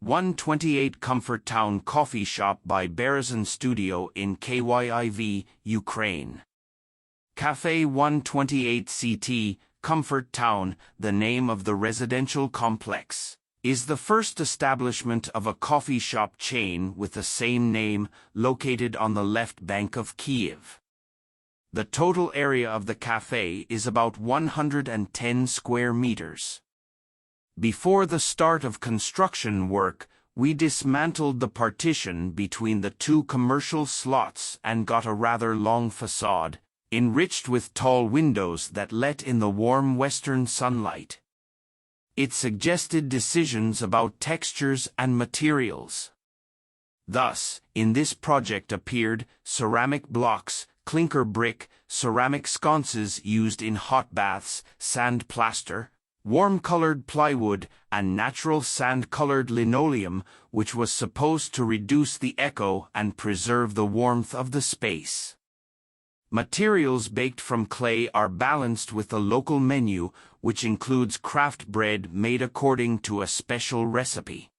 128 Comfort Town Coffee Shop by Berezen Studio in KYIV, Ukraine. Café 128 CT, Comfort Town, the name of the residential complex, is the first establishment of a coffee shop chain with the same name, located on the left bank of Kyiv. The total area of the café is about 110 square meters. Before the start of construction work, we dismantled the partition between the two commercial slots and got a rather long facade, enriched with tall windows that let in the warm western sunlight. It suggested decisions about textures and materials. Thus, in this project appeared ceramic blocks, clinker brick, ceramic sconces used in hot baths, sand plaster, warm-colored plywood, and natural sand-colored linoleum, which was supposed to reduce the echo and preserve the warmth of the space. Materials baked from clay are balanced with the local menu, which includes craft bread made according to a special recipe.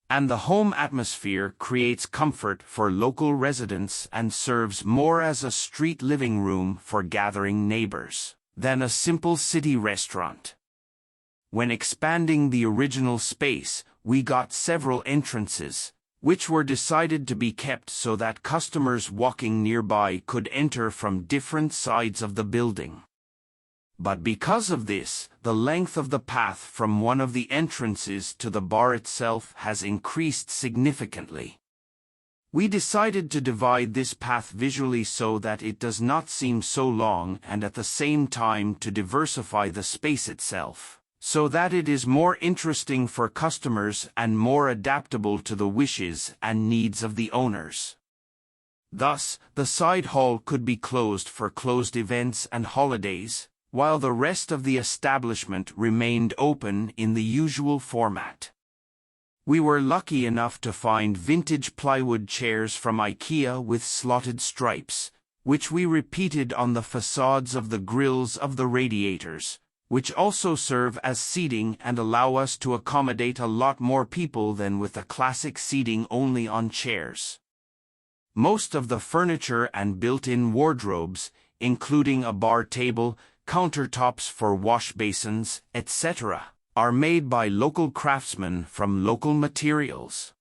And the home atmosphere creates comfort for local residents and serves more as a street living room for gathering neighbors than a simple city restaurant. When expanding the original space, we got several entrances, which were decided to be kept so that customers walking nearby could enter from different sides of the building. But because of this, the length of the path from one of the entrances to the bar itself has increased significantly. We decided to divide this path visually so that it does not seem so long and at the same time to diversify the space itself, so that it is more interesting for customers and more adaptable to the wishes and needs of the owners. Thus, the side hall could be closed for closed events and holidays, while the rest of the establishment remained open in the usual format. We were lucky enough to find vintage plywood chairs from Ikea with slotted stripes, which we repeated on the facades of the grills of the radiators, which also serve as seating and allow us to accommodate a lot more people than with the classic seating only on chairs. Most of the furniture and built-in wardrobes, including a bar table, countertops for wash basins, etc., are made by local craftsmen from local materials.